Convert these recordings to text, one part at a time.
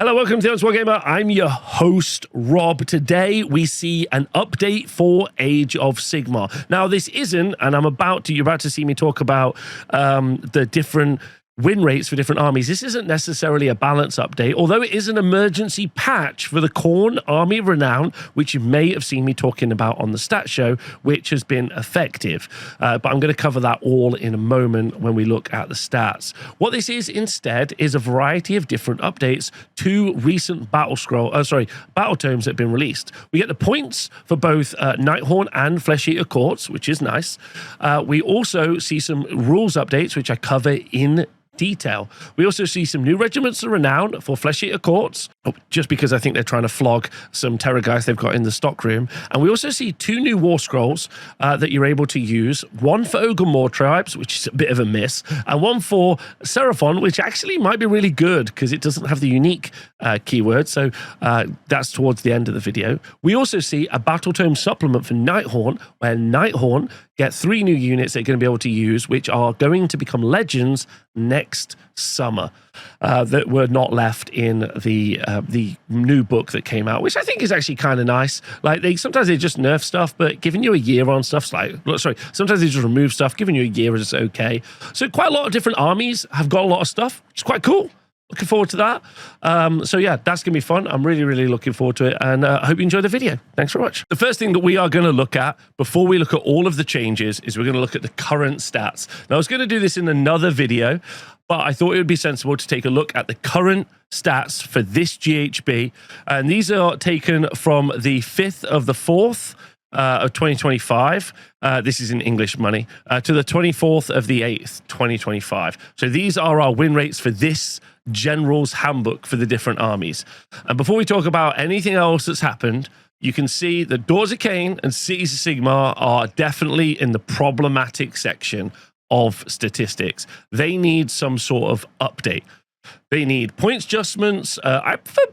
Hello, welcome to the Honest Wargamer. I'm your host, Rob. Today, we see an update for Age of Sigmar. Now, this isn't, and you're about to see me talk about the different win rates for different armies. This isn't necessarily a balance update, although it is an emergency patch for the Khorne Army of Renown, which you may have seen me talking about on the stat show, which has been effective. But I'm going to cover that all in a moment when we look at the stats. What this is instead is a variety of different updates to recent battle tomes that have been released. We get the points for both Nighthorn and Flesh Eater Courts, which is nice. We also see some rules updates, which I cover in detail. We also see some new regiments of renown for Flesh Eater Courts, just because I think they're trying to flog some terror guys they've got in the stock room. And we also see two new war scrolls that you're able to use. One for Ogor Tribes, which is a bit of a miss, and one for Seraphon, which actually might be really good because it doesn't have the unique keyword. So that's towards the end of the video. We also see a battle tome supplement for Nighthorn, where Nighthorn get 3 new units they're going to be able to use, which are going to become legends next summer, that were not left in the new book that came out, which I think is actually kind of nice. Like, sometimes they just nerf stuff, but giving you a year on stuff's like, sometimes they just remove stuff, giving you a year is okay. So quite a lot of different armies have got a lot of stuff, which is quite cool. Looking forward to that. So yeah, that's going to be fun. I'm really looking forward to it, and I hope you enjoy the video. Thanks very much. The first thing that we are going to look at before we look at all of the changes is we're going to look at the current stats. Now, I was going to do this in another video, but I thought it would be sensible to take a look at the current stats for this GHB, and these are taken from the 5th of the 4th of 2025. This is in English money, to the 24th of the 8th, 2025. So these are our win rates for this General's Handbook for the different armies. And before we talk about anything else that's happened, you can see that Daughters of Khaine and Cities of Sigmar are definitely in the problematic section of statistics. They need some sort of update. They need points adjustments.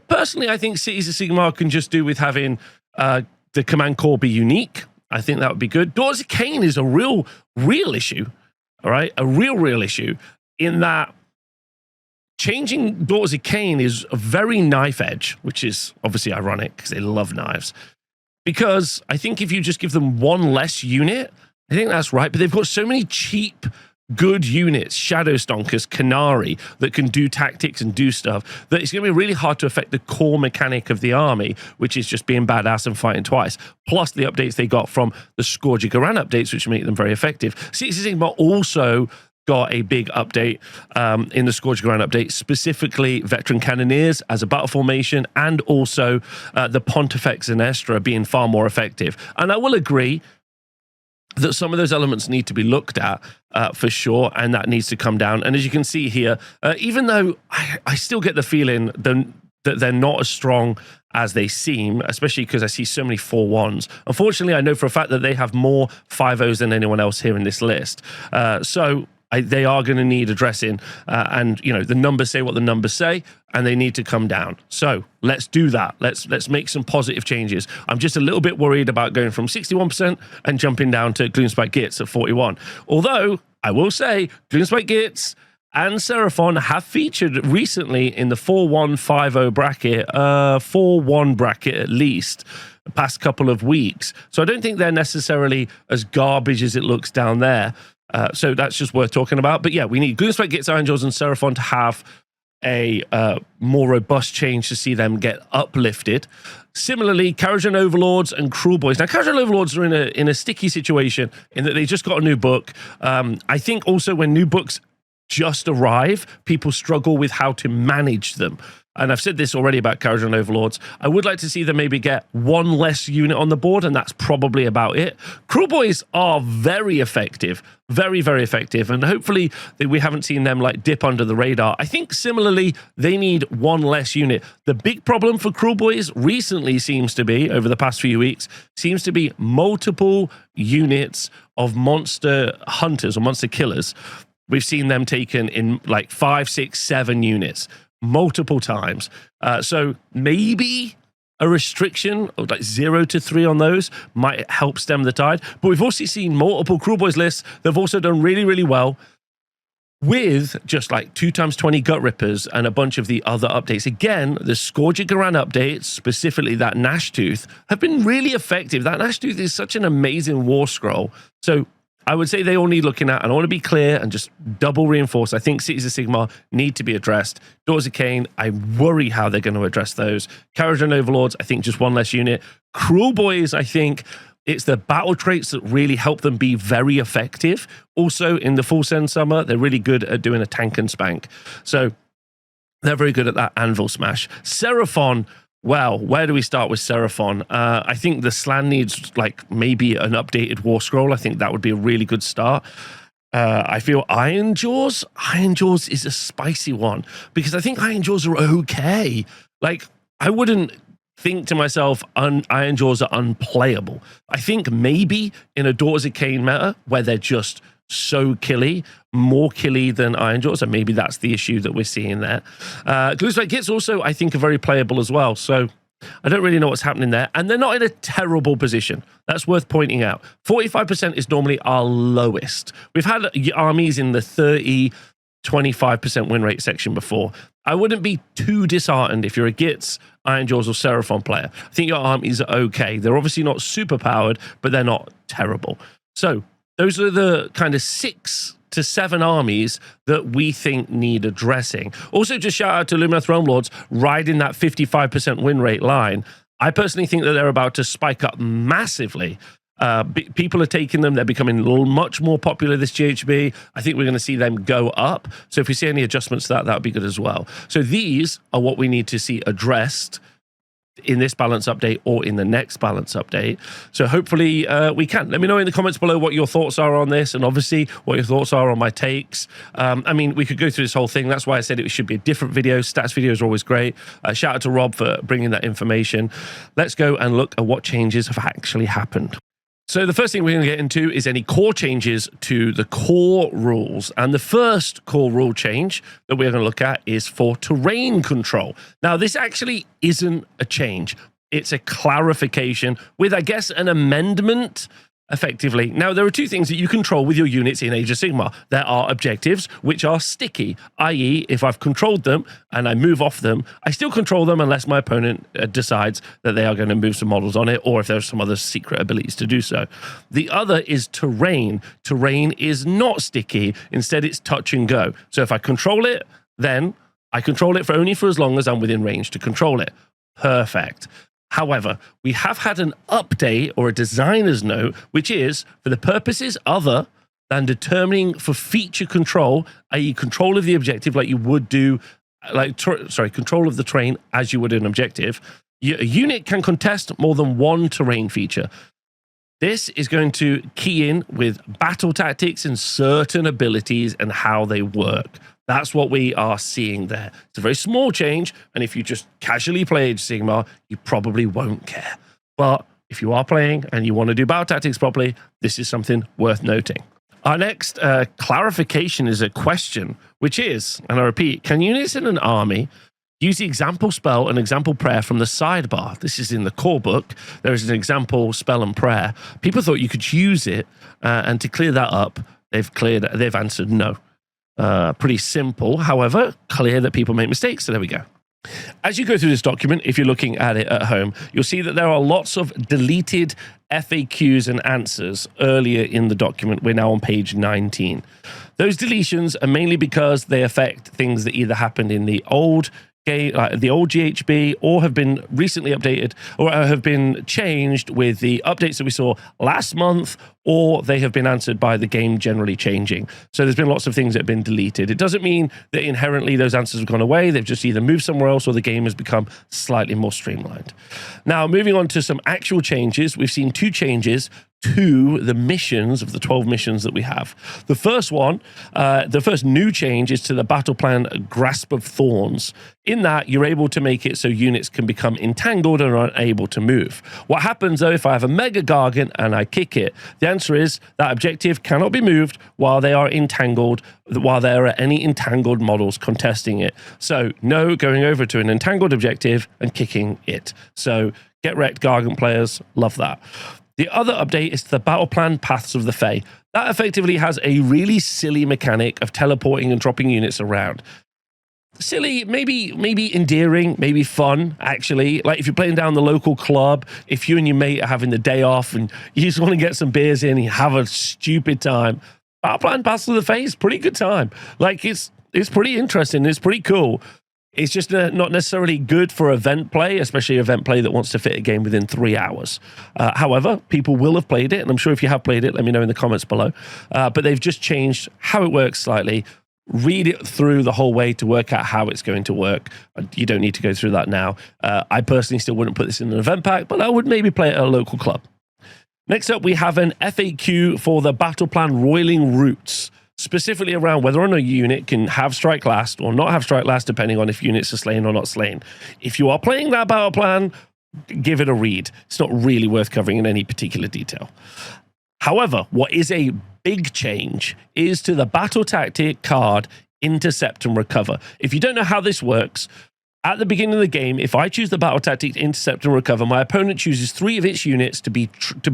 Personally, I think Cities of Sigmar can just do with having the command core be unique. I think that would be good. Daughters of Khaine is a real issue, all right? A real issue in that changing Daughters of Khaine is a very knife edge, which is obviously ironic because they love knives. Because I think if you just give them one less unit, I think that's right. But they've got so many cheap, good units, Shadow Stonkers, Canary, that can do tactics and do stuff, that it's going to be really hard to affect the core mechanic of the army, which is just being badass and fighting twice. Plus the updates they got from the Scourge of Garan updates, which make them very effective. Cities of Sigmar also got a big update in the Scourge of Garan update, specifically Veteran Cannoneers as a battle formation, and also the Pontifex and Estra being far more effective. And I will agree that some of those elements need to be looked at for sure, and that needs to come down. And as you can see here, even though I still get the feeling that they're not as strong as they seem, especially because I see so many 4-1s. Unfortunately, I know for a fact that they have more 5-0s than anyone else here in this list. They are going to need addressing, and you know, the numbers say what the numbers say, and they need to come down. So let's do that. Let's make some positive changes. I'm just a little bit worried about going from 61% and jumping down to Gloomspite Gits at 41. Although I will say Gloomspite Gits and Seraphon have featured recently in the 4-1-5-0 bracket, 4-1 bracket at least, the past couple of weeks. So I don't think they're necessarily as garbage as it looks down there. So that's just worth talking about. But yeah, we need Gloomspite Gits, Angels, and Seraphon to have a more robust change to see them get uplifted. Similarly, Kharadron Overlords and Cruel Boys. Now, Kharadron Overlords are in a sticky situation in that they just got a new book. I think also when new books just arrive, people struggle with how to manage them. And I've said this already about Kharadron Overlords. I would like to see them maybe get one less unit on the board, and that's probably about it. Cruel Boys are very effective, very effective, and hopefully we haven't seen them like dip under the radar. I think similarly, they need one less unit. The big problem for Cruel Boys recently seems to be, over the past few weeks, seems to be multiple units of monster hunters or monster killers. We've seen them taken in like 5, 6, 7 units. Multiple times. So maybe a restriction of like 0 to 3 on those might help stem the tide. But we've also seen multiple Cruel Boys lists that have also done really well with just like 2x20 Gut Rippers and a bunch of the other updates. Again, the Scourge Garan updates, specifically that Gnash Tooth, have been really effective. That Gnash Tooth is such an amazing war scroll. So I would say they all need looking at, and I want to be clear and just double reinforce. I think Cities of Sigmar need to be addressed. Daughters of Khaine, I worry how they're going to address those. Kharadron Overlords, I think just one less unit. Cruel Boys, I think it's the battle traits that really help them be very effective. Also, in the Full Send Summer, they're really good at doing a tank and spank. So they're very good at that anvil smash. Seraphon, well, where do we start with Seraphon? I think the Slan needs like maybe an updated war scroll. I think that would be a really good start. I feel Iron Jaws is a spicy one because I think Iron Jaws are okay. Like, I wouldn't think to myself, Iron Jaws are unplayable. I think maybe in a Daughters of Khaine meta where they're just so killy, more killy than Iron Jaws, and maybe that's the issue that we're seeing there. Glue Kits also, I think, are very playable as well, so I don't really know what's happening there, and they're not in a terrible position. That's worth pointing out. 45% is normally our lowest. We've had armies in the 30, 25% win rate section before. I wouldn't be too disheartened if you're a Gits, Iron Jaws, or Seraphon player. I think your armies are okay. They're obviously not super powered, but they're not terrible. So those are the kind of 6 to 7 armies that we think need addressing. Also, just shout out to Idoneth Overlords riding that 55% win rate line. I personally think that they're about to spike up massively. People are taking them. They're becoming much more popular this GHB. I think we're going to see them go up. So if we see any adjustments to that, that would be good as well. So these are what we need to see addressed in this balance update or in the next balance update. So hopefully we can. Let me know in the comments below what your thoughts are on this, and obviously what your thoughts are on my takes. I mean, we could go through this whole thing. That's why I said it should be a different video. Stats videos are always great. Shout out to Rob for bringing that information. Let's go and look at what changes have actually happened. So the first thing we're going to get into is any core changes to the core rules. And the first core rule change that we're going to look at is for terrain control. Now, this actually isn't a change. It's a clarification with, I guess, an amendment, effectively. Now, there are 2 things that you control with your units in Age of Sigmar. There are objectives, which are sticky, i.e. if I've controlled them and I move off them, I still control them unless my opponent decides that they are going to move some models on it, or if there's some other secret abilities to do so. The other is terrain. Terrain is not sticky. Instead, it's touch and go. So if I control it, then I control it only for as long as I'm within range to control it. Perfect. However, we have had an update or a designer's note, which is for the purposes other than determining for feature control, i.e. control of the objective like you would do, control of the terrain as you would an objective. A unit can contest more than one terrain feature. This is going to key in with battle tactics and certain abilities and how they work. That's what we are seeing there. It's a very small change, and if you just casually play Age of Sigmar, you probably won't care. But if you are playing and you want to do battle tactics properly, this is something worth noting. Our next clarification is a question, which is, and I repeat, can units in an army use the example spell and example prayer from the sidebar? This is in the core book. There is an example spell and prayer. People thought you could use it, and to clear that up, they've answered no. Pretty simple, however, clear that people make mistakes, so there we go. As you go through this document, if you're looking at it at home, you'll see that there are lots of deleted FAQs and answers earlier in the document. We're now on page 19. Those deletions are mainly because they affect things that either happened in the old game, the old GHB, or have been recently updated, or have been changed with the updates that we saw last month, or they have been answered by the game generally changing. So there's been lots of things that have been deleted. It doesn't mean that inherently those answers have gone away. They've just either moved somewhere else or the game has become slightly more streamlined. Now, moving on to some actual changes, we've seen 2 changes to the missions of the 12 missions that we have. The first one, the first new change is to the battle plan Grasp of Thorns. In that, you're able to make it so units can become entangled and are unable to move. What happens, though, if I have a Mega Gargant and I kick it? The answer is that objective cannot be moved while they are entangled, while there are any entangled models contesting it. So, no going over to an entangled objective and kicking it. So, get wrecked, Gargant players. Love that. The other update is the battle plan Paths of the Fae. That effectively has a really silly mechanic of teleporting and dropping units around. Silly, maybe endearing, maybe fun, actually. Like if you're playing down the local club, if you and your mate are having the day off and you just want to get some beers in and have a stupid time, battle plan Paths of the Fae is pretty good time. Like it's pretty interesting, it's pretty cool. It's just not necessarily good for event play, especially event play that wants to fit a game within 3 hours. However, people will have played it, and I'm sure if you have played it, let me know in the comments below. But they've just changed how it works slightly. Read it through the whole way to work out how it's going to work. You don't need to go through that now. I personally still wouldn't put this in an event pack, but I would maybe play it at a local club. Next up, we have an FAQ for the battle plan Roiling Roots, specifically around whether or not a unit can have strike last or not have strike last, depending on if units are slain or not slain. If you are playing that battle plan, give it a read. It's not really worth covering in any particular detail. However, what is a big change is to the battle tactic card Intercept and Recover. If you don't know how this works, at the beginning of the game, if I choose the battle tactic Intercept and Recover, my opponent chooses 3 of its units to be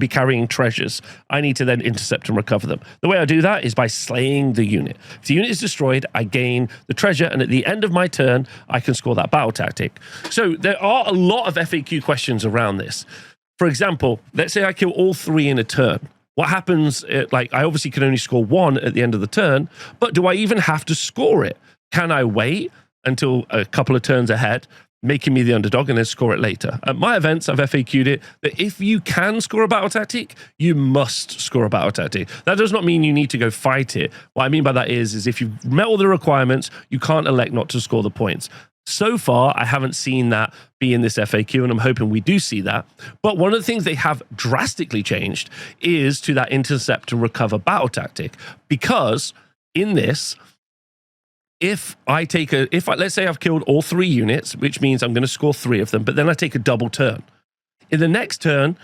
carrying treasures. I need to then intercept and recover them. The way I do that is by slaying the unit. If the unit is destroyed, I gain the treasure, and at the end of my turn, I can score that battle tactic. So there are a lot of FAQ questions around this. For example, let's say I kill all 3 in a turn. What happens, like I obviously can only score 1 at the end of the turn, but do I even have to score it? Can I wait until a couple of turns ahead, making me the underdog, and then score it later? At my events, I've FAQ'd it that if you can score a battle tactic, you must score a battle tactic. That does not mean you need to go fight it. What I mean by that is if you've met all the requirements, you can't elect not to score the points. So far, I haven't seen that be in this FAQ, and I'm hoping we do see that. But one of the things they have drastically changed is to that intercept and recover battle tactic, because in this, let's say I've killed all 3 units, which means I'm going to score 3 of them, but then I take a double turn. In the next turn,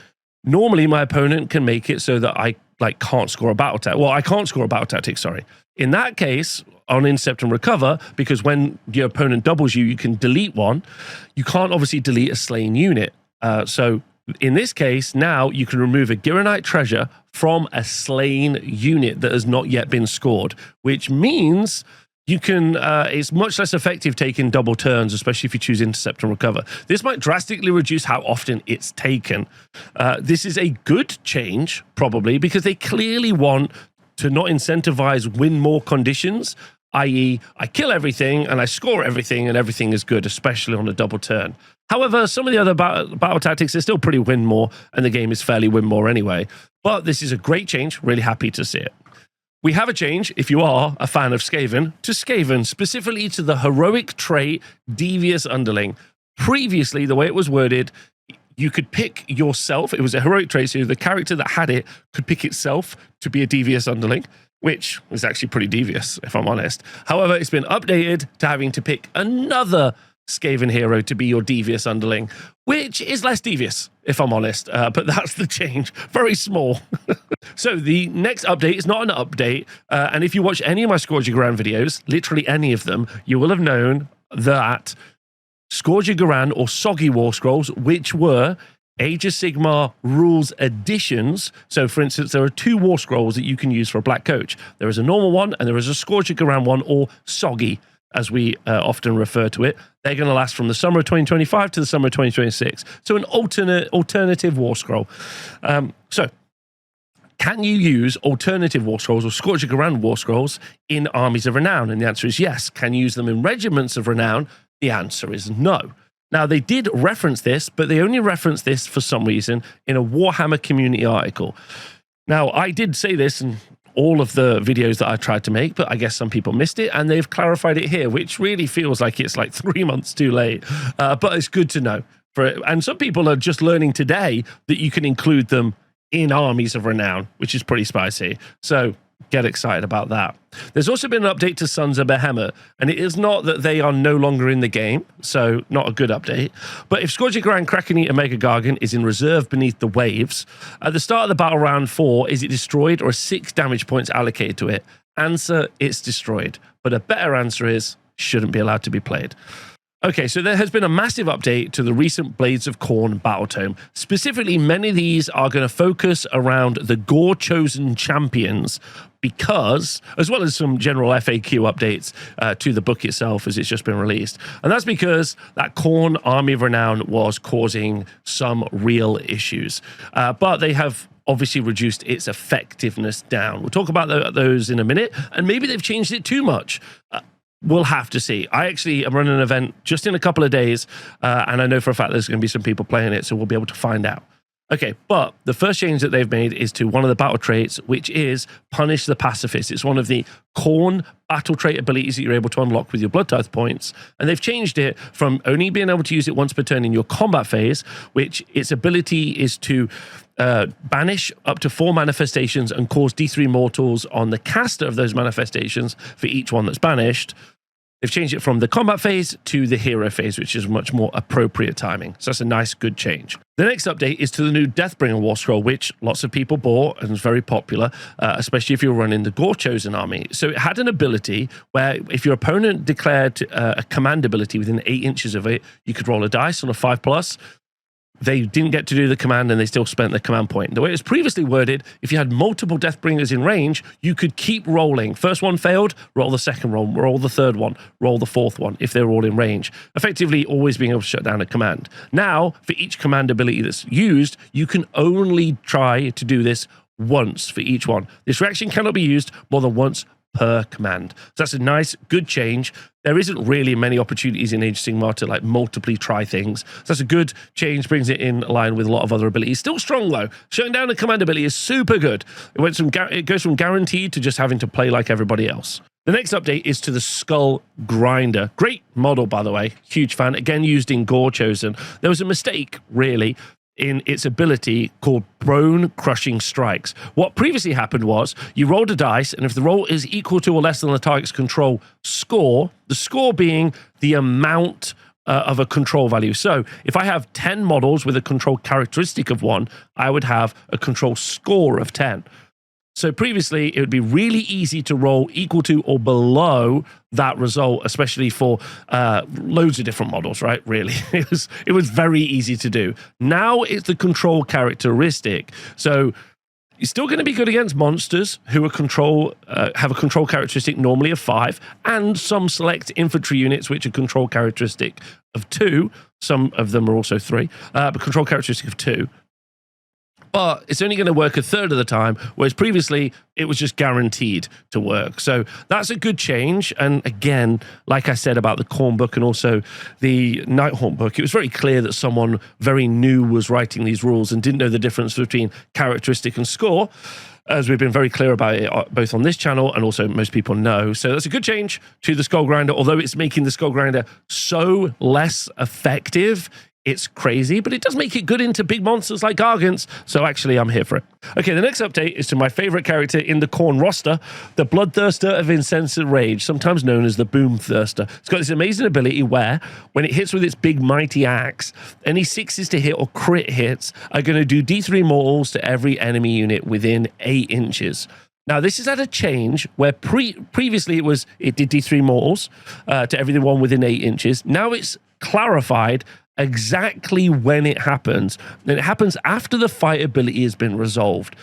normally my opponent can make it so that I can't score a battle tactic. Well, I can't score a battle tactic, sorry. In that case, on Intercept and Recover, because when your opponent doubles you, you can delete one. You can't obviously delete a slain unit. So in this case, now you can remove a Giranite treasure from a slain unit that has not yet been scored, which means you can, it's much less effective taking double turns, especially if you choose Intercept and Recover. This might drastically reduce how often it's taken. This is a good change, probably, because they clearly want to not incentivize win more conditions, i.e. I kill everything and I score everything and everything is good, especially on a double turn. However, some of the other battle tactics are still pretty win more, and the game is fairly win more anyway. But this is a great change, really happy to see it. We have a change, if you are a fan of Skaven, to Skaven, specifically to the heroic trait Devious Underling. Previously, the way it was worded, you could pick yourself. It was a heroic trait, so the character that had it could pick itself to be a Devious Underling, which is actually pretty devious, if I'm honest. However, it's been updated to having to pick another Skaven hero to be your Devious Underling, which is less devious, if I'm honest. But that's the change. Very small. So the next update is not an update. And if you watch any of my Scourge of Garan videos, literally any of them, you will have known that Scourge of Garan, or Soggy War Scrolls, which were Age of Sigmar rules additions. So, for instance, there are 2 War Scrolls that you can use for a Black Coach. There is a normal one, and there is a Scourge of Garan one, or Soggy, as we often refer to it. They're going to last from the summer of 2025 to the summer of 2026. So, an alternative War Scroll. So, can you use alternative War Scrolls or Scourge of Garan War Scrolls in Armies of Renown? And the answer is yes. Can you use them in Regiments of Renown? The answer is no. Now, they did reference this, but they only referenced this for some reason in a Warhammer community article. Now, I did say this in all of the videos that I tried to make, but I guess some people missed it, and they've clarified it here, which really feels like it's like 3 months too late. But it's good to know. And some people are just learning today that you can include them in Armies of Renown, which is pretty spicy. So get excited about that. There's also been an update to Sons of Behemoth, and it is not that they are no longer in the game, so not a good update. But if Scourge of Garan Kraken Eater Mega Gargant is in reserve beneath the waves, at the start of the battle round 4, is it destroyed or 6 damage points allocated to it? Answer, it's destroyed. But a better answer is, shouldn't be allowed to be played. Okay, so there has been a massive update to the recent Blades of Khorne battle tome. Specifically, many of these are going to focus around the Gore Chosen champions because, as well as some general FAQ updates to the book itself as it's just been released. And that's because that Khorne Army of Renown was causing some real issues. But they have obviously reduced its effectiveness down. We'll talk about those in a minute, and maybe they've changed it too much. We'll have to see. I actually am running an event just in a couple of days, and I know for a fact there's going to be some people playing it, so we'll be able to find out. Okay, but the first change that they've made is to one of the battle traits, which is Punish the Pacifist. It's one of the Khorne battle trait abilities that you're able to unlock with your Blood Tithe points, and they've changed it from only being able to use it once per turn in your combat phase, which its ability is to banish up to 4 manifestations and cause D3 mortals on the caster of those manifestations for each one that's banished. They've changed it from the combat phase to the hero phase, which is much more appropriate timing. So that's a nice, good change. The next update is to the new Deathbringer warscroll, which lots of people bought and is very popular, especially if you're running the Gore Chosen army. So it had an ability where if your opponent declared a command ability within 8 inches of it, you could roll a dice on a 5+. They didn't get to do the command and they still spent the command point. The way it was previously worded, if you had multiple Deathbringers in range, you could keep rolling. First one failed, roll the second roll the third one, roll the fourth one if they're all in range. Effectively always being able to shut down a command. Now, for each command ability that's used, you can only try to do this once for each one. This reaction cannot be used more than once per command. So that's a nice, good change. There isn't really many opportunities in Age of Sigmar to like multiply try things. So that's a good change, brings it in line with a lot of other abilities. Still strong though. Shutting down a command ability is super good. It goes from guaranteed to just having to play like everybody else. The next update is to the Skull Grinder. Great model, by the way. Huge fan. Again, used in Gore Chosen. There was a mistake, really, in its ability called Bone Crushing Strikes. What previously happened was you rolled a dice, and if the roll is equal to or less than the target's control score, the score being the amount of a control value. So if I have 10 models with a control characteristic of 1, I would have a control score of 10. So previously, it would be really easy to roll equal to or below that result, especially for loads of different models, right? Really, it was very easy to do. Now it's the control characteristic. So you're still going to be good against monsters who are have a control characteristic normally of 5, and some select infantry units which are control characteristic of 2. Some of them are also 3, but control characteristic of 2. But it's only going to work a third of the time, whereas previously it was just guaranteed to work. So that's a good change. And again, like I said about the Khorne book and also the Nighthaunt book, it was very clear that someone very new was writing these rules and didn't know the difference between characteristic and score, as we've been very clear about it both on this channel and also most people know. So that's a good change to the Skull Grinder, although it's making the Skull Grinder so less effective. It's crazy, but it does make it good into big monsters like Gargants, so actually I'm here for it. Okay, the next update is to my favorite character in the Khorne roster, the Bloodthirster of Insensate Rage, sometimes known as the Boomthirster. It's got this amazing ability where, when it hits with its big mighty axe, any 6s to hit or crit hits are going to do D3 mortals to every enemy unit within 8 inches. Now, this is at a change where previously it did D3 mortals to everyone within 8 inches. Now it's clarified exactly when it happens, and it happens after the fight ability has been resolved.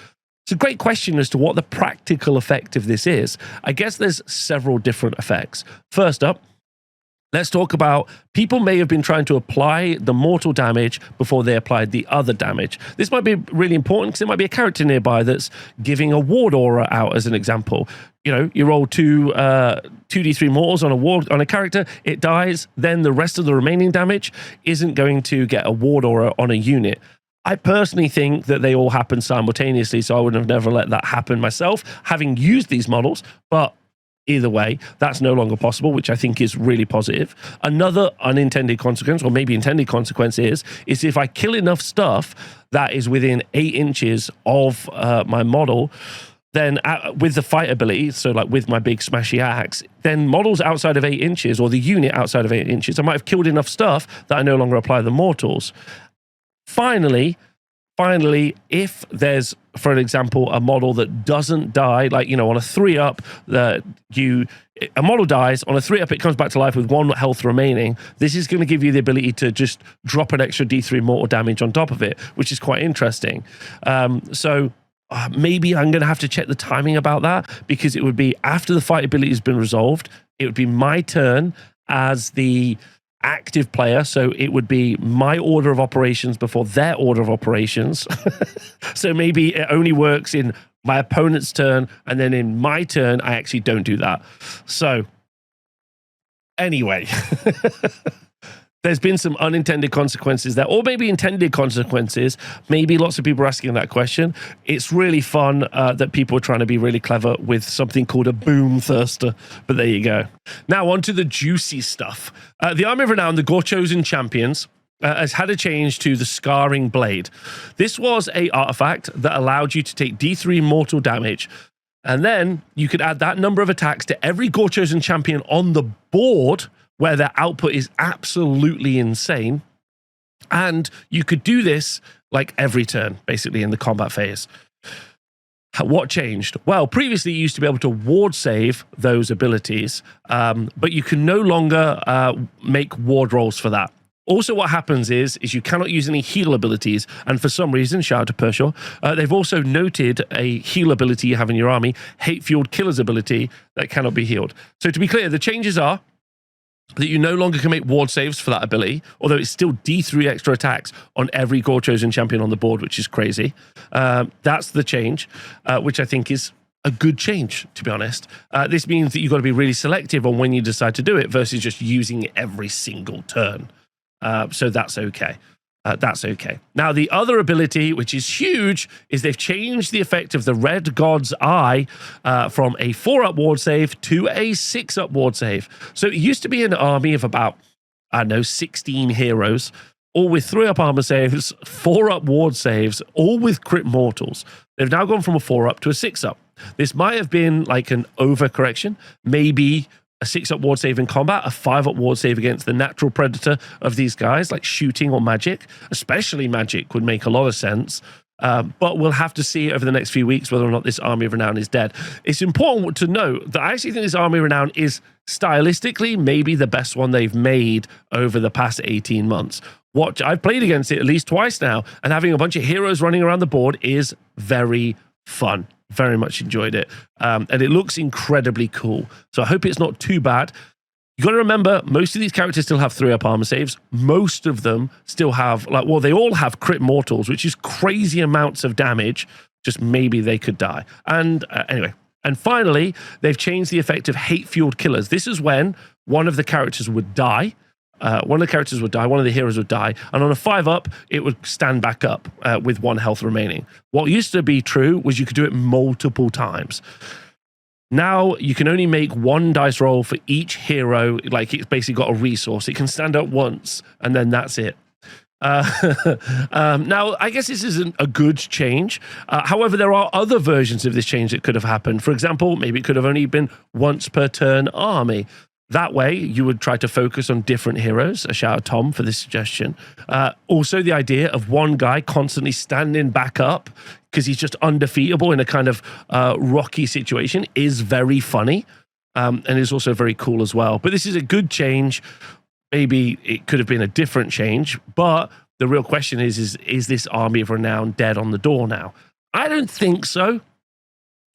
It's a great question as to what the practical effect of this is. I guess there's several different effects. First up, let's talk about people may have been trying to apply the mortal damage before they applied the other damage. This might be really important because there might be a character nearby that's giving a ward aura out as an example. You know, you roll 2d3 mortals on a character, it dies, then the rest of the remaining damage isn't going to get a ward aura on a unit. I personally think that they all happen simultaneously, so I would have never let that happen myself, having used these models, but either way, that's no longer possible, which I think is really positive. Another unintended consequence, or maybe intended consequence, is if I kill enough stuff that is within 8 inches of my model, then with the fight ability, so like with my big smashy axe, then models outside of 8 inches, or the unit outside of 8 inches, I might have killed enough stuff that I no longer apply the mortals. Finally, finally, if there's, for an example, a model that doesn't die, like, you know, on a 3-up, a model dies, on a 3-up, it comes back to life with 1 health remaining. This is going to give you the ability to just drop an extra D3 mortal damage on top of it, which is quite interesting. Maybe I'm going to have to check the timing about that, because it would be after the fight ability has been resolved. It would be my turn as the active player, so it would be my order of operations before their order of operations. So maybe it only works in my opponent's turn, and then in my turn I actually don't do that. So anyway, there's been some unintended consequences there, or maybe intended consequences. Maybe lots of people are asking that question. It's really fun that people are trying to be really clever with something called a boom thirster, but there you go. Now on to the juicy stuff. The Army of Renown, the Ogor Chosen Champions, has had a change to the Scarring Blade. This was a artifact that allowed you to take D3 mortal damage, and then you could add that number of attacks to every Ogor Chosen Champion on the board, where their output is absolutely insane. And you could do this like every turn, basically, in the combat phase. What changed? Well, previously you used to be able to ward save those abilities, but you can no longer make ward rolls for that. Also, what happens is you cannot use any heal abilities, and for some reason, shout out to Pershaw, they've also noted a heal ability you have in your army, Hate-Fueled Killer's ability, that cannot be healed. So to be clear, the changes are that you no longer can make ward saves for that ability, although it's still D3 extra attacks on every Ogor Chosen Champion on the board, which is crazy. That's the change, which I think is a good change, to be honest. This means that you've got to be really selective on when you decide to do it versus just using it every single turn. So that's okay. That's okay. Now, the other ability, which is huge, is they've changed the effect of the Red God's Eye from a 4-up ward save to a 6-up ward save. So it used to be an army of about, 16 heroes, all with 3-up armor saves, 4-up ward saves, all with crit mortals. They've now gone from a 4-up to a 6-up. This might have been like an overcorrection, maybe a 6-up ward save in combat, a 5-up ward save against the natural predator of these guys, like shooting or magic. Especially magic would make a lot of sense. But we'll have to see over the next few weeks whether or not this Army of Renown is dead. It's important to note that I actually think this Army of Renown is stylistically maybe the best one they've made over the past 18 months. I've played against it at least twice now, and having a bunch of heroes running around the board is very fun. Very much enjoyed it. And it looks incredibly cool. So I hope it's not too bad. You got to remember, most of these characters still have 3-up armor saves. Most of them still have, they all have crit mortals, which is crazy amounts of damage. Just maybe they could die. And anyway. And finally, they've changed the effect of Hate-Fueled Killers. This is when one of the characters would die. One of the characters would die, one of the heroes would die, and on a 5-up, it would stand back up with 1 health remaining. What used to be true was you could do it multiple times. Now you can only make 1 dice roll for each hero, like it's basically got a resource. It can stand up once, and then that's it. Now, I guess this isn't a good change. However, there are other versions of this change that could have happened. For example, maybe it could have only been once per turn army. That way, you would try to focus on different heroes. A shout out to Tom for this suggestion. Also, the idea of one guy constantly standing back up because he's just undefeatable in a kind of rocky situation is very funny, and is also very cool as well. But this is a good change. Maybe it could have been a different change, but the real question is this Army of Renown dead on the door now? I don't think so.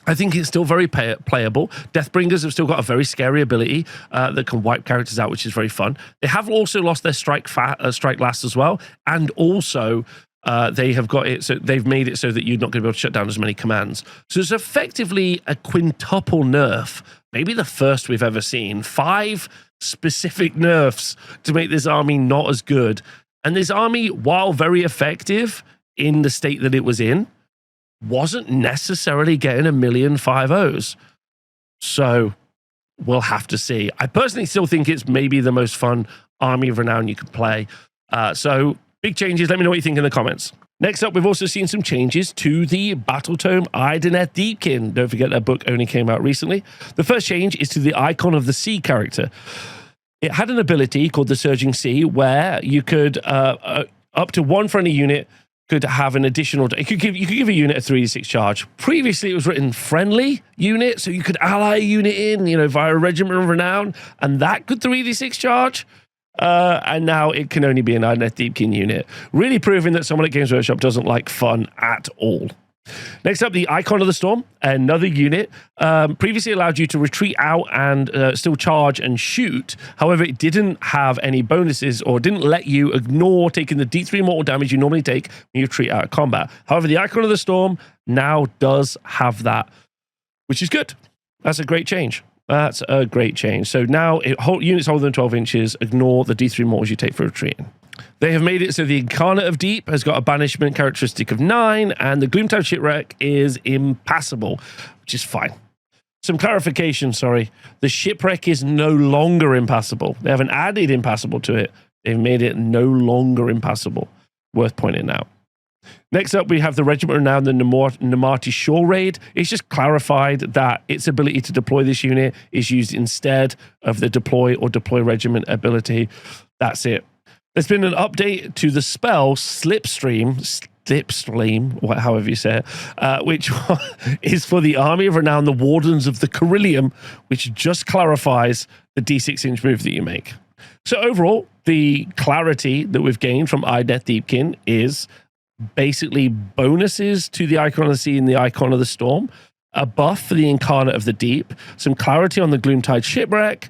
I think it's still very playable. Deathbringers have still got a very scary ability that can wipe characters out, which is very fun. They have also lost their strike last as well, and also they have got it. So they've made it so that you're not going to be able to shut down as many commands. So it's effectively a quintuple nerf, maybe the first we've ever seen. 5 specific nerfs to make this army not as good. And this army, while very effective in the state that it was in, wasn't necessarily getting a million 5-0s. So we'll have to see. I personally still think it's maybe the most fun Army of Renown you could play. So big changes. Let me know what you think in the comments. Next up, we've also seen some changes to the Battle Tome Idoneth Deepkin. Don't forget that book only came out recently. The first change is to the Icon of the Sea character. It had an ability called the Surging Sea where you could, up to 1 friendly unit could have an additional, you could give a unit a 3d6 charge. Previously, it was written friendly unit, so you could ally a unit in, you know, via a regiment of renown, and that could 3d6 charge. And now it can only be an Idoneth Deepkin unit, really proving that someone at Games Workshop doesn't like fun at all. Next up, the Icon of the Storm, another unit. Previously allowed you to retreat out and still charge and shoot. However, it didn't have any bonuses or didn't let you ignore taking the D3 mortal damage you normally take when you retreat out of combat. However, the Icon of the Storm now does have that, which is good. That's a great change. That's a great change. So now units older than 12 inches ignore the D3 mortals you take for retreating. They have made it so the Incarnate of Deep has got a banishment characteristic of 9, and the Gloomtide Shipwreck is impassable, which is fine. Some clarification, sorry. The Shipwreck is no longer impassable. They haven't added impassable to it. They've made it no longer impassable. Worth pointing out. Next up, we have the Regiment Renown, the Namarti Shore Raid. It's just clarified that its ability to deploy this unit is used instead of the deploy or deploy regiment ability. That's it. There's been an update to the spell Slipstream, however you say it, which is for the Army of Renown, the Wardens of the Carillium, which just clarifies the D6-inch move that you make. So overall, the clarity that we've gained from Idoneth Deepkin is basically bonuses to the Icon of the Sea and the Icon of the Storm, a buff for the Incarnate of the Deep, some clarity on the Gloomtide Shipwreck.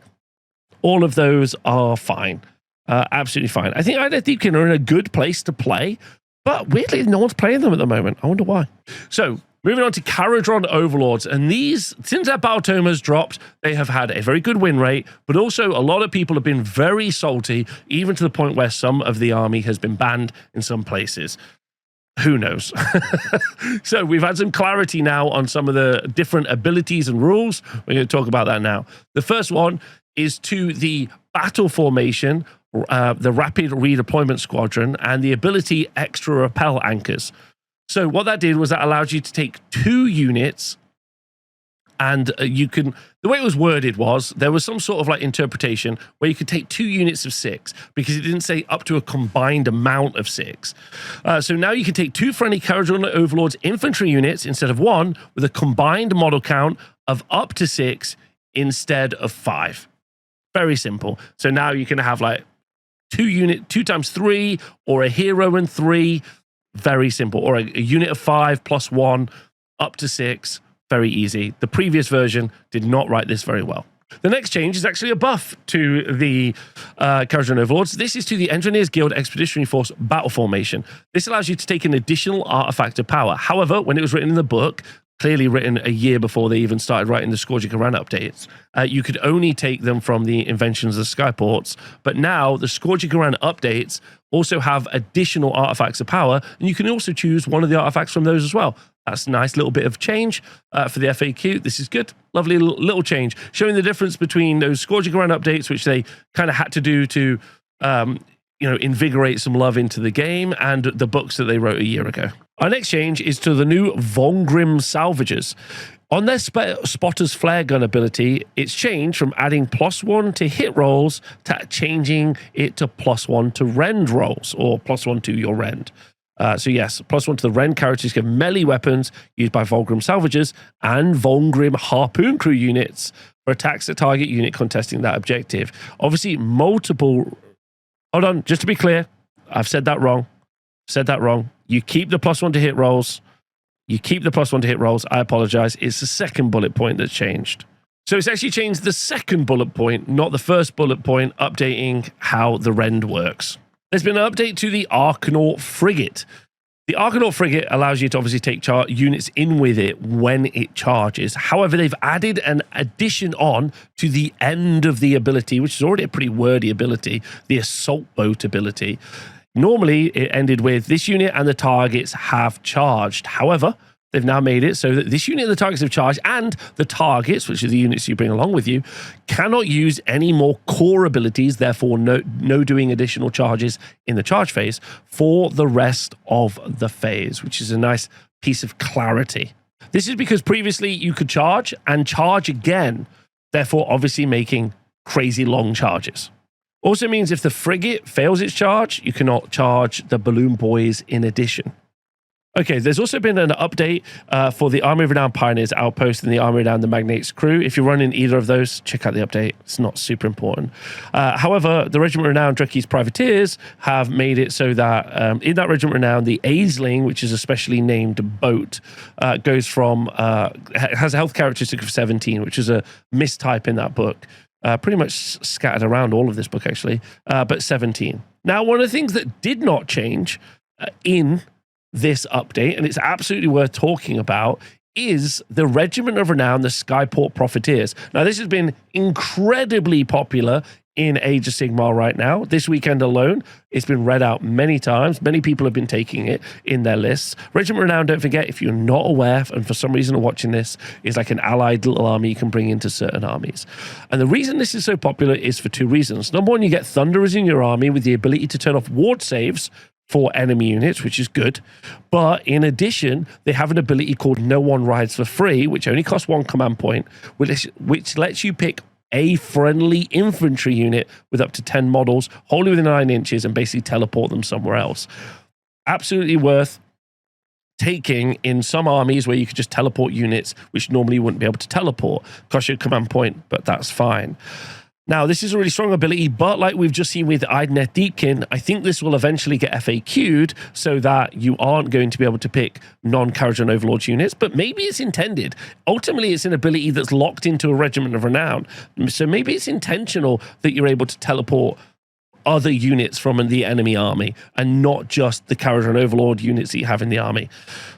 All of those are fine. Absolutely fine. I think Idoneth Deepkin are in a good place to play, but weirdly, no one's playing them at the moment. I wonder why. So, moving on to Kharadron Overlords. And these, since that battle tome has dropped, they have had a very good win rate, but also a lot of people have been very salty, even to the point where some of the army has been banned in some places. Who knows? So we've had some clarity now on some of the different abilities and rules. We're going to talk about that now. The first one is to the battle formation, the Rapid Redeployment Squadron, and the ability Extra Repel Anchors. So what that did was that allowed you to take 2 units, and you can, the way it was worded was, there was some sort of like interpretation where you could take 2 units of 6, because it didn't say up to a combined amount of 6. So now you can take 2 friendly Kharadron Overlords infantry units instead of 1, with a combined model count of up to 6 instead of 5. Very simple. So now you can have like 2 times 3, or a hero and 3. Very simple. Or a unit of 5 plus 1 up to 6. Very easy. The previous version did not write this very well. The next change is actually a buff to the Kharadron Overlords. This is to the Engineers Guild Expeditionary Force battle formation. This allows you to take an additional artifact of power. However, when it was written in the book, clearly written a year before they even started writing the Scourge of Khorne updates, you could only take them from the Inventions of the Skyports. But now the Scourge of Khorne updates also have additional artifacts of power, and you can also choose one of the artifacts from those as well. That's a nice little bit of change for the FAQ. This is good. Lovely little change, showing the difference between those Scourge of Khorne updates, which they kind of had to do to invigorate some love into the game, and the books that they wrote a year ago. Our next change is to the new Vongrim Salvagers. On their Spotter's Flare Gun ability, it's changed from adding +1 to hit rolls to changing it to +1 to rend rolls, or +1 to your rend. So yes, +1 to the rend characteristic of melee weapons used by Vongrim Salvagers and Vongrim Harpoon Crew units for attacks that target unit contesting that objective. Obviously, multiple... Hold on, just to be clear, I've said that wrong. You keep the +1 to hit rolls. I apologize. It's the second bullet point that's changed. So it's actually changed the second bullet point, not the first bullet point, updating how the rend works. There's been an update to the Archnaut Frigate. The Archnaut Frigate allows you to obviously take units in with it when it charges. However, they've added an addition on to the end of the ability, which is already a pretty wordy ability, the Assault Boat ability. Normally, it ended with this unit and the targets have charged. However, they've now made it so that this unit and the targets have charged, and the targets, which are the units you bring along with you, cannot use any more core abilities, therefore no doing additional charges in the charge phase for the rest of the phase, which is a nice piece of clarity. This is because previously you could charge and charge again, therefore obviously making crazy long charges. Also means if the frigate fails its charge, you cannot charge the balloon boys in addition. Okay, there's also been an update for the Army of Renown Pioneers Outpost and the Army of Renown the Magnates Crew. If you're running either of those, check out the update. It's not super important. However, the Regiment Renown Drucky's Privateers have made it so that in that Regiment Renown, the Aisling, which is a specially named boat, goes from, has a health characteristic of 17, which is a mistype in that book. Pretty much scattered around all of this book, actually, but 17. Now, one of the things that did not change in this update, and it's absolutely worth talking about, is the Regiment of Renown, the Skyport Profiteers. Now, this has been incredibly popular in Age of Sigmar right now. This weekend alone, it's been read out many times. Many people have been taking it in their lists. Regiment Renown, don't forget, if you're not aware, and for some reason are watching this, is like an allied little army you can bring into certain armies. And the reason this is so popular is for two reasons. Number one, you get Thunderers in your army with the ability to turn off ward saves for enemy units, which is good. But in addition, they have an ability called No One Rides for Free, which only costs 1 command point, which lets you pick a friendly infantry unit with up to 10 models, wholly within 9 inches, and basically teleport them somewhere else. Absolutely worth taking in some armies where you could just teleport units, which normally you wouldn't be able to teleport. Cost you a command point, but that's fine. Now, this is a really strong ability, but like we've just seen with Idoneth Deepkin, I think this will eventually get FAQ'd so that you aren't going to be able to pick non-Kharadron Overlords units, but maybe it's intended. Ultimately, it's an ability that's locked into a Regiment of Renown, so maybe it's intentional that you're able to teleport other units from the enemy army and not just the Kharadron Overlord units that you have in the army.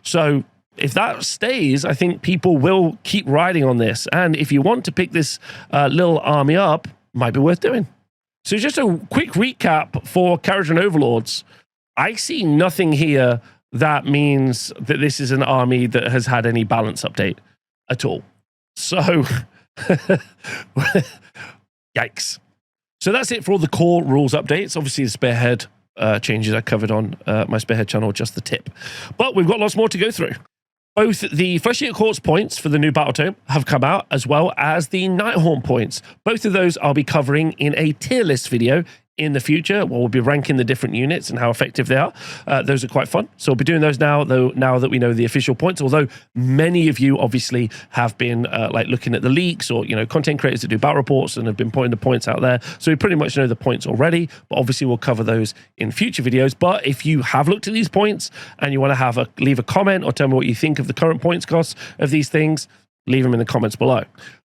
So if that stays, I think people will keep riding on this. And if you want to pick this little army up, might be worth doing. So just a quick recap for Kharadron Overlords. I see nothing here that means that this is an army that has had any balance update at all. So, yikes. So that's it for all the core rules updates. Obviously, the Spearhead changes I covered on my Spearhead channel, just the tip. But we've got lots more to go through. Both the Flesh Eater Courts points for the new Battle Tome have come out, as well as the Nighthorn points. Both of those I'll be covering in a tier list video in the future, where we'll be ranking the different units and how effective they are. Those are quite fun. So we'll be doing those now, though, now that we know the official points, although many of you obviously have been like looking at the leaks or, you know, content creators that do battle reports and have been putting the points out there. So we pretty much know the points already, but obviously we'll cover those in future videos. But if you have looked at these points and you want to leave a comment or tell me what you think of the current points costs of these things, leave them in the comments below.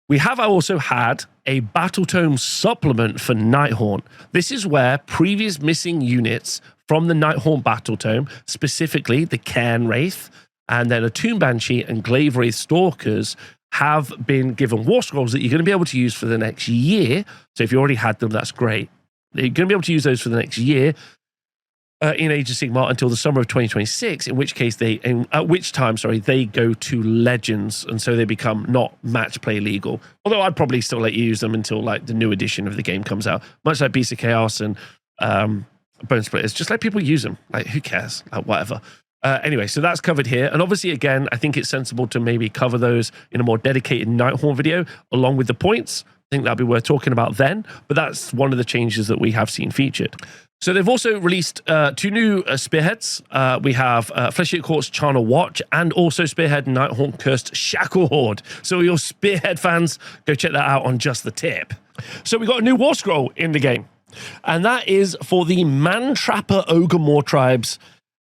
We have also had a Battle Tome supplement for Nighthorn. This is where previous missing units from the Nighthorn Battle Tome, specifically the Cairn Wraith, and then a Tomb Banshee and Glaive Wraith Stalkers, have been given war scrolls that you're going to be able to use for the next year. So if you already had them, that's great. You're going to be able to use those for the next year in Age of Sigmar until the summer of 2026, at which time they go to Legends, and so they become not match play legal. Although I'd probably still let you use them until like the new edition of the game comes out, much like Beast of Chaos and Bone Splitters. Just let people use them. Like, who cares? Like, whatever. Anyway, so that's covered here. And obviously, again, I think it's sensible to maybe cover those in a more dedicated Nighthorn video along with the points. I think that'd be worth talking about then. But that's one of the changes that we have seen featured. So they've also released 2 new spearheads. We have Flesh Eater Courts Charnel Watch and also Spearhead Nighthorn Cursed Shackle Horde. So your Spearhead fans, go check that out on just the tip. So we got a new war scroll in the game, and that is for the Man-Trapper Ogor Tribes.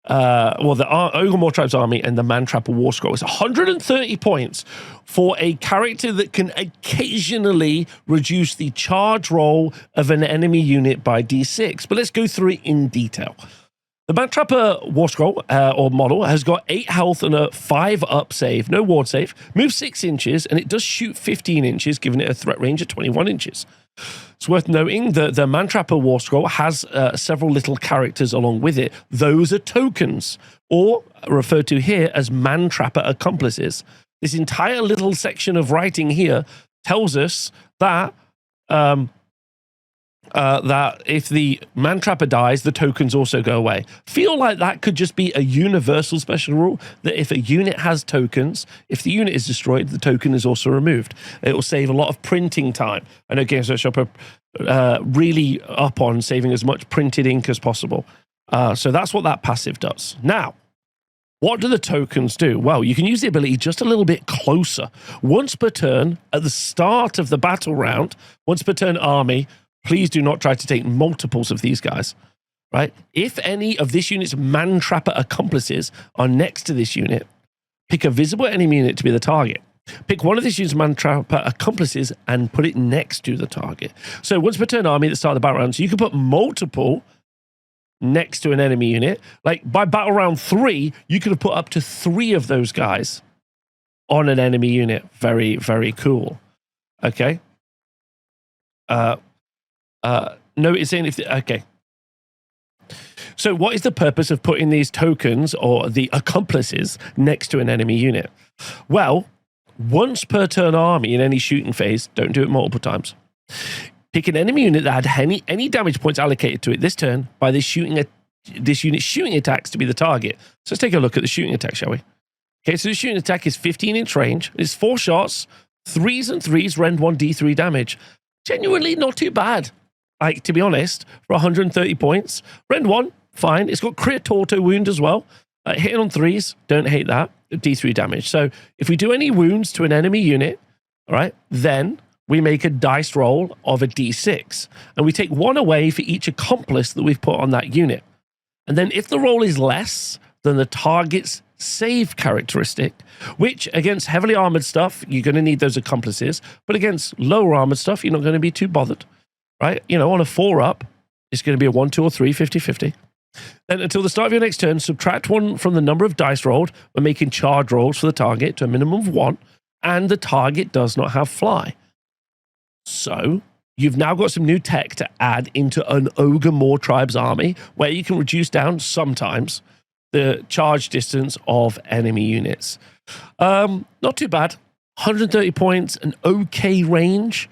The Ogor Tribes army and the Man-Trapper war scroll. It's 130 points for a character that can occasionally reduce the charge roll of an enemy unit by d6. But let's go through it in detail. The Man-Trapper war scroll or model has got 8 health and a 5 up save, no ward save, moves 6 inches, and it does shoot 15 inches, giving it a threat range of 21 inches. It's worth noting that the Man-Trapper war scroll has several little characters along with it. Those are tokens, or referred to here as Man-Trapper accomplices. This entire little section of writing here tells us that that if the Man-Trapper dies, the tokens also go away. Feel like that could just be a universal special rule, that if a unit has tokens, if the unit is destroyed, the token is also removed. It will save a lot of printing time. I know Games Workshop are really up on saving as much printed ink as possible. So that's what that passive does. Now, What do the tokens do? Well, you can use the ability just a little bit closer. Once per turn, at the start of the battle round, once per turn army, please do not try to take multiples of these guys, right? If any of this unit's man-trapper accomplices are next to this unit, pick a visible enemy unit to be the target. Pick one of this unit's man-trapper accomplices and put it next to the target. So once per turn army at the start of the battle round, so you can put multiple next to an enemy unit. Like by battle round 3, you could have put up to 3 of those guys on an enemy unit. Very, very cool. Okay. No, it's saying if okay. So what is the purpose of putting these tokens or the accomplices next to an enemy unit? Well, once per turn army in any shooting phase, don't do it multiple times. Pick an enemy unit that had any damage points allocated to it this turn by this unit's shooting attacks to be the target. So let's take a look at the shooting attack, shall we? Okay, so the shooting attack is 15-inch range. It's 4 shots, 3s and 3s, rend 1 D3 damage. Genuinely not too bad. Like, to be honest, for 130 points. Rend 1, fine. It's got crit auto wound as well. Hitting on 3s, don't hate that. D3 damage. So if we do any wounds to an enemy unit, all right, then we make a dice roll of a D6. And we take 1 away for each accomplice that we've put on that unit. And then if the roll is less than the target's save characteristic, which against heavily armored stuff, you're going to need those accomplices. But against lower armored stuff, you're not going to be too bothered, right? You know, on a 4-up, it's going to be a 1, 2, or 3, 50-50. Then until the start of your next turn, subtract 1 from the number of dice rolled when making charge rolls for the target to a minimum of 1. And the target does not have fly. So you've now got some new tech to add into an Ogor Tribes army where you can reduce down sometimes the charge distance of enemy units. Not too bad. 130 points, an okay range.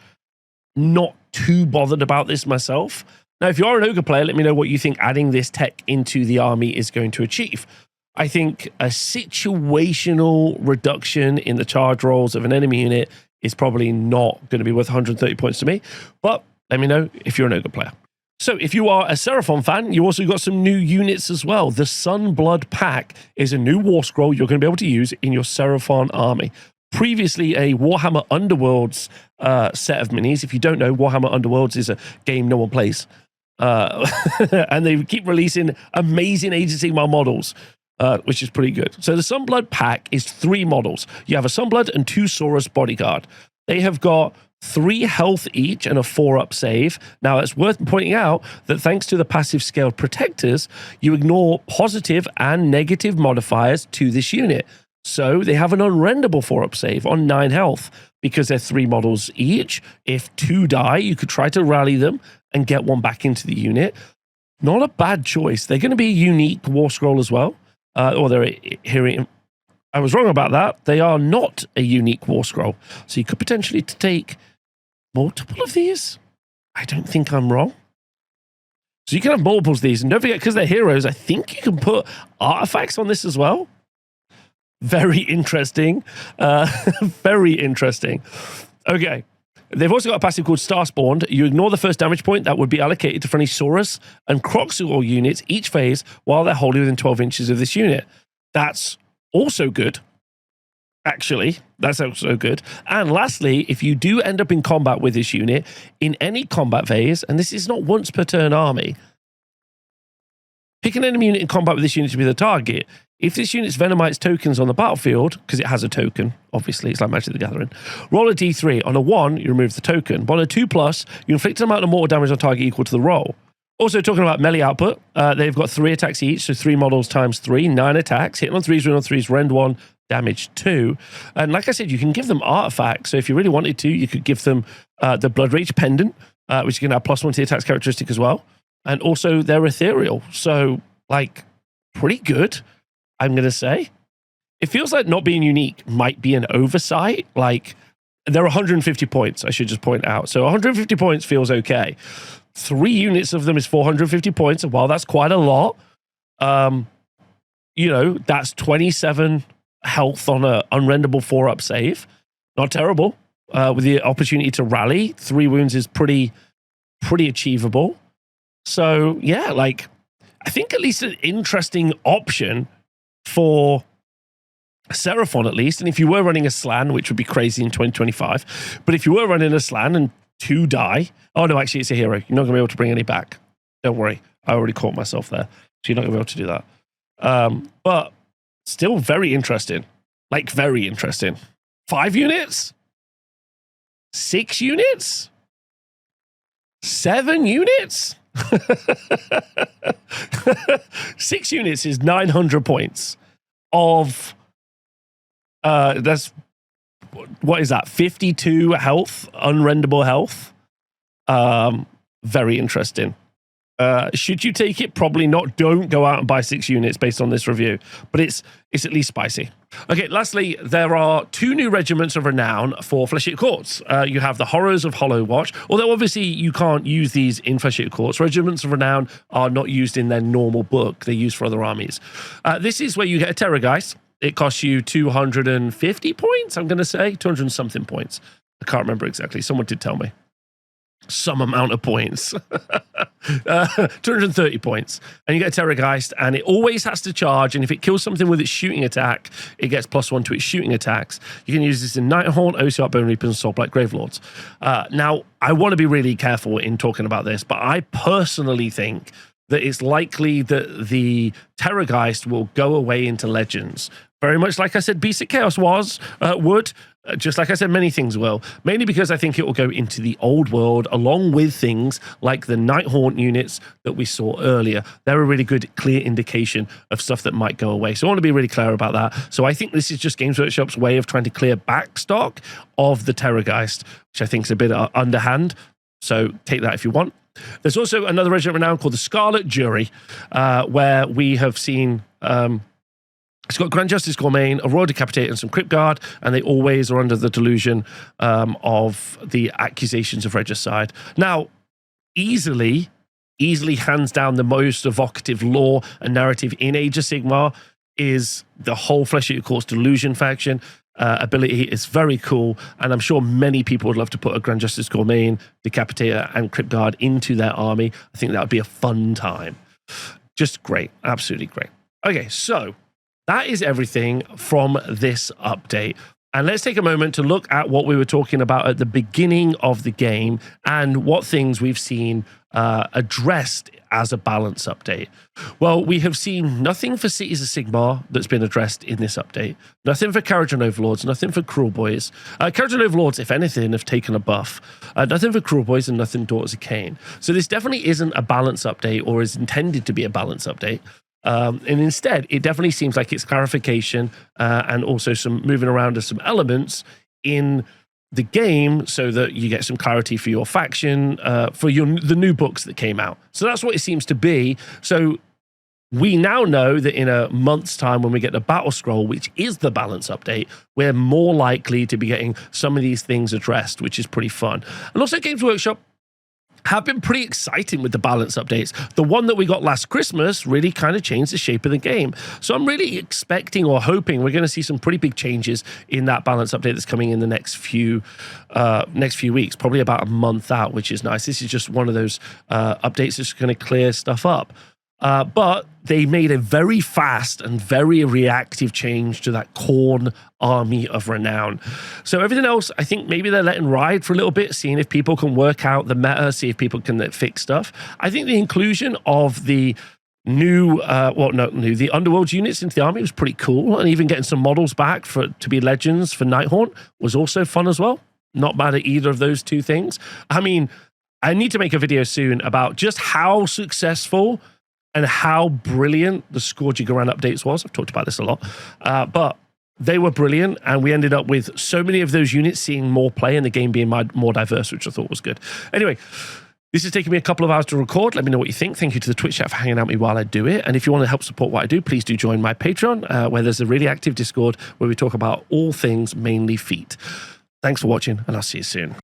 Not too bothered about this myself. Now, if you are an Ogre player, let me know what you think adding this tech into the army is going to achieve. I think a situational reduction in the charge rolls of an enemy unit is probably not going to be worth 130 points to me, but let me know if you're an Ogre player. So if you are a Seraphon fan, you also got some new units as well. The Sunblood pack is a new war scroll you're going to be able to use in your Seraphon army. Previously a Warhammer Underworlds set of minis. If you don't know, Warhammer Underworlds is a game no one plays. And they keep releasing amazing Age of Sigmar models, which is pretty good. So the Sunblood pack is 3 models. You have a Sunblood and 2 Saurus bodyguard. They have got 3 health each and a 4-up save. Now, it's worth pointing out that thanks to the passive scaled protectors, you ignore positive and negative modifiers to this unit. So they have an unrenderable 4-up save on 9 health because they're 3 models each. If 2 die, you could try to rally them and get 1 back into the unit. Not a bad choice. They're going to be a unique war scroll as well. Or they're hearing. I was wrong about that. They are not a unique war scroll. So you could potentially take multiple of these. I don't think I'm wrong. So you can have multiples of these. And don't forget, because they're heroes, I think you can put artifacts on this as well. Very interesting. Very interesting. Okay. They've also got a passive called Star Spawned. You ignore the first damage point that would be allocated to friendly Saurus and Croxul units each phase while they're wholly within 12 inches of this unit. That's also good. Actually, that's also good. And lastly, if you do end up in combat with this unit, in any combat phase, and this is not once per turn army, pick an enemy unit in combat with this unit to be the target. If this unit's Venomites tokens on the battlefield, because it has a token, obviously, it's like Magic the Gathering, roll a d3. On a 1, you remove the token. But on a 2+, you inflict an amount of mortal damage on target equal to the roll. Also, talking about melee output, they've got 3 attacks each, so 3 models times 3, 9 attacks. Hitting on 3s, win on 3s, rend 1, damage 2. And like I said, you can give them artifacts. So if you really wanted to, you could give them the Blood Rage Pendant, which you can have +1 to the attacks characteristic as well. And also, they're ethereal. So, like, pretty good, I'm going to say. It feels like not being unique might be an oversight. Like, they're 150 points, I should just point out. So 150 points feels okay. 3 units of them is 450 points. And while that's quite a lot, you know, that's 27 health on an unrenderable 4-up save. Not terrible. With the opportunity to rally, 3 wounds is pretty achievable. So, yeah, like, I think at least an interesting option for Seraphon at least, and if you were running a slan, which would be crazy in 2025, but if you were running a slan and 2 die, oh no, actually it's a hero. You're not going to be able to bring any back. Don't worry. I already caught myself there. So you're not going to be able to do that. But still very interesting. Like, very interesting. 5 units? 6 units? 7 units? 6 units is 900 points of, that's, what is that? 52 health, unrendable health. Very interesting. Should you take it? Probably not. Don't go out and buy 6 units based on this review, but it's at least spicy. Okay, lastly, there are 2 new regiments of renown for Flesh-Eater Courts. You have the Horrors of Hollow Watch, although obviously you can't use these in Flesh-Eater Courts. Regiments of renown are not used in their normal book. They're used for other armies. This is where you get a Terrorgeist. It costs you 250 points, I'm going to say. 200 and something points. I can't remember exactly. Someone did tell me. Some amount of points. 230 points. And you get a Terrorgeist, and it always has to charge, and if it kills something with its shooting attack, it gets +1 to its shooting attacks. You can use this in Nighthaunt, Ocearch, Bone Reapers, and Soulblight Gravelords. Now, I want to be really careful in talking about this, but I personally think that it's likely that the Terrorgeist will go away into Legends. Very much like I said Beast of Chaos would. Just like I said, many things will. Mainly because I think it will go into the old world along with things like the Nighthaunt units that we saw earlier. They're a really good, clear indication of stuff that might go away. So I want to be really clear about that. So I think this is just Games Workshop's way of trying to clear back stock of the Terrorgeist, which I think is a bit underhand. So take that if you want. There's also another regiment renown called the Scarlet Jury, where we have seen... it's got Grand Justice Khorne, a Royal Decapitator, and some Crypt Guard, and they always are under the delusion of the accusations of regicide. Now, easily hands down the most evocative lore and narrative in Age of Sigmar is the whole Flesh-Eater Courts delusion faction. Ability is very cool, and I'm sure many people would love to put a Grand Justice Khorne, Decapitator, and Crypt Guard into their army. I think that would be a fun time. Just great. Absolutely great. Okay, so... that is everything from this update. And let's take a moment to look at what we were talking about at the beginning of the game and what things we've seen addressed as a balance update. Well, we have seen nothing for Cities of Sigmar that's been addressed in this update. Nothing for Kharadron Overlords, nothing for Cruel Boys. Kharadron Overlords, if anything, have taken a buff. Nothing for Cruel Boys and nothing Daughters of Cain. So this definitely isn't a balance update or is intended to be a balance update. And instead, it definitely seems like it's clarification and also some moving around of some elements in the game so that you get some clarity for your faction, for the new books that came out. So that's what it seems to be. So we now know that in a month's time, when we get the battle scroll, which is the balance update, we're more likely to be getting some of these things addressed, which is pretty fun. And also Games Workshop have been pretty exciting with the balance updates. The one that we got last Christmas really kind of changed the shape of the game. So I'm really expecting or hoping we're going to see some pretty big changes in that balance update that's coming in the next few weeks, probably about a month out, which is nice. This is just one of those updates that's going to clear stuff up. But they made a very fast and very reactive change to that Khorne army of renown. So everything else, I think maybe they're letting ride for a little bit, seeing if people can work out the meta, see if people can fix stuff. I think the inclusion of the new, the Underworld units into the army was pretty cool, and even getting some models back to be legends for Nighthaunt was also fun as well. Not bad at either of those two things. I mean, I need to make a video soon about just how successful and how brilliant the Scourge Garan updates was. I've talked about this a lot, but they were brilliant, and we ended up with so many of those units seeing more play and the game being more diverse, which I thought was good. Anyway, this has taken me a couple of hours to record. Let me know what you think. Thank you to the Twitch chat for hanging out with me while I do it. And if you want to help support what I do, please do join my Patreon, where there's a really active Discord where we talk about all things, mainly feet. Thanks for watching, and I'll see you soon.